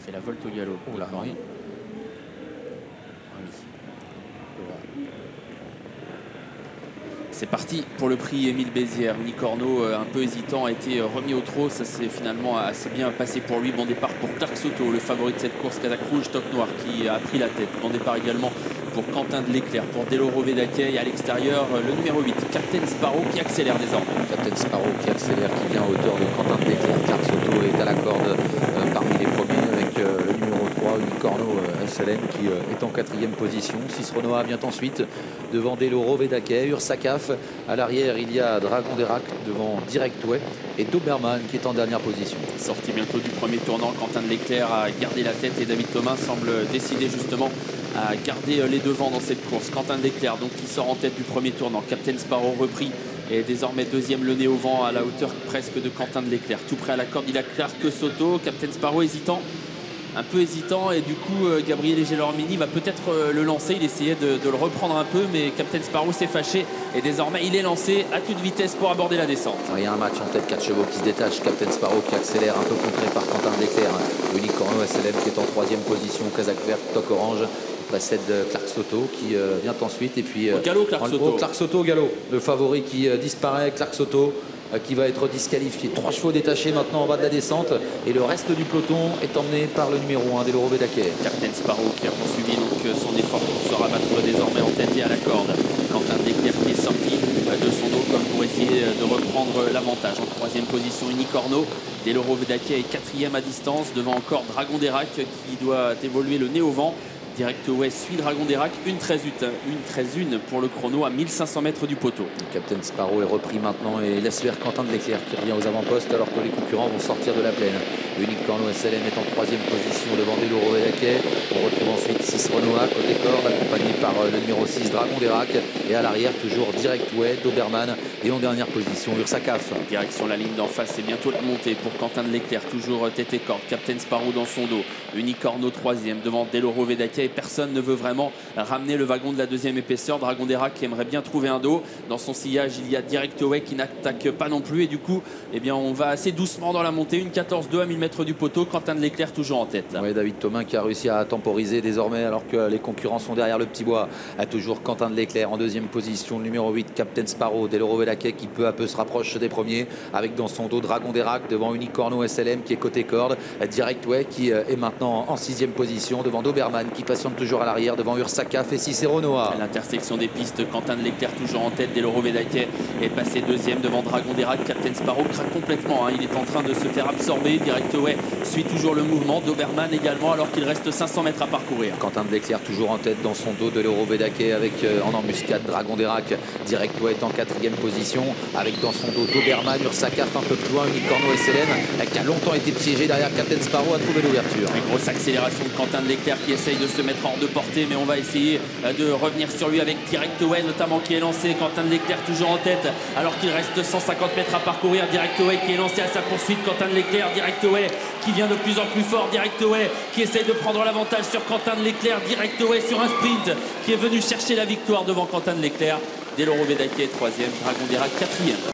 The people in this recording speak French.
fait la volte au galop. Oh là, oui. C'est parti pour le prix Émile Bézières. Unicorno, un peu hésitant, a été remis au trot. Ça s'est finalement assez bien passé pour lui. Bon départ pour Clark Soto, le favori de cette course. Kazakh Rouge, Toc Noir, qui a pris la tête. Bon départ également pour Quentin de l'Éclair, pour Deloro Vedake. Et à l'extérieur, le numéro 8, Captain Sparrow, qui accélère désormais. Captain Sparrow qui accélère, qui vient à hauteur de Quentin de l'Éclair. Clark Soto est à la corde parmi les premiers avec le numéro 3, Unicorno SLN, qui est en 4e position. Sisronoa vient ensuite devant Deloro Vedake, Ursakaf. À l'arrière, il y a Dragon d'Erac devant Directway et Doberman qui est en dernière position. Sorti bientôt du premier tournant, Quentin de l'Éclair a gardé la tête et David Thomas semble décidé justement à garder les devants dans cette course. Quentin de l'Éclair donc qui sort en tête du premier tournant. Captain Sparrow repris et désormais deuxième, le nez au vent à la hauteur presque de Quentin de l'Éclair. Tout près à la corde, il a Clark Soto. Captain Sparrow hésitant. Un peu hésitant et du coup Gabriel Gelormini va peut-être le lancer. Il essayait de le reprendre un peu, mais Captain Sparrow s'est fâché et désormais il est lancé à toute vitesse pour aborder la descente. Il y a un match en tête, 4 chevaux qui se détachent. Captain Sparrow qui accélère, un peu contré par Quentin de l'Éclair. Unicorno SLM qui est en 3e position. Kazakh Vert, Toc Orange précède Clark Soto qui vient ensuite. Et puis au galop, Clark Soto. Clark Soto au galop. Le favori qui disparaît, Clark Soto, qui va être disqualifié. 3 chevaux détachés maintenant en bas de la descente et le reste du peloton est emmené par le numéro 1, Deloro Vedake. Captain Sparrow qui a poursuivi donc son effort pour se rabattre désormais en tête et à la corde. Quentin de l'Éclair qui est sorti de son dos comme pour essayer de reprendre l'avantage. En 3e position, Unicorno. Deloro Vedake est 4e à distance devant encore Dragon d'Erac qui doit évoluer le nez au vent. Directway suit Dragon d'Erac, une 13-1 pour le chrono à 1500 mètres du poteau. Captain Sparrow est repris maintenant et laisse faire Quentin de l'Éclair qui revient aux avant-postes alors que les concurrents vont sortir de la plaine. Unicorno SLM est en 3e position devant Deloro Vedake. On retrouve ensuite Sisronoa côté corde accompagné par le numéro 6 Dragon d'Erac et à l'arrière toujours Directway, Doberman et en dernière position Ursakaf. Direction la ligne d'en face, c'est bientôt la montée pour Quentin de l'Éclair, toujours tête et corde. Captain Sparrow dans son dos. Unicorno 3e devant Deloro Vedake. Personne ne veut vraiment ramener le wagon de la 2e épaisseur. Dragon d'Erac qui aimerait bien trouver un dos. Dans son sillage, il y a Directway qui n'attaque pas non plus. Et du coup, eh bien, on va assez doucement dans la montée. Une 14-2 à 1000 mètres du poteau. Quentin de l'Éclair toujours en tête. Oui, David Thomas qui a réussi à temporiser désormais alors que les concurrents sont derrière le petit bois. A toujours Quentin de l'Éclair en 2e position. Le numéro 8, Captain Sparrow. Deloro Vedake qui peu à peu se rapproche des premiers. Avec dans son dos Dragon d'Erac devant Unicorno SLM qui est côté corde. Directway qui est maintenant en 6e position devant Doberman qui patiente toujours à l'arrière devant Ursakaf et Sisronoa. À l'intersection des pistes, Quentin de l'Éclair toujours en tête. Deloro Vedake est passé 2e devant Dragon d'Erac. Captain Sparrow craque complètement, hein. Il est en train de se faire absorber. Directway suit toujours le mouvement. Doberman également alors qu'il reste 500 mètres à parcourir. Quentin de l'Éclair toujours en tête dans son dos. Deloro Vedake avec en embuscade Dragon d'Erac. Directway est en 4e position avec dans son dos Doberman, Ursakaf un peu plus loin, Unicorno SLM qui a longtemps été piégé derrière Captain Sparrow a trouvé l'ouverture. Une grosse accélération de Quentin de l'Éclair qui essaye de se mettre hors de portée, mais on va essayer de revenir sur lui avec Directway notamment qui est lancé. Quentin de l'Éclair toujours en tête alors qu'il reste 150 mètres à parcourir. Directway qui est lancé à sa poursuite. Quentin de l'Éclair, Directway qui vient de plus en plus fort. Directway qui essaye de prendre l'avantage sur Quentin de l'Éclair. Directway sur un sprint qui est venu chercher la victoire devant Quentin de l'Éclair. Deloro Vedake 3e, Dragon d'Erac 4e.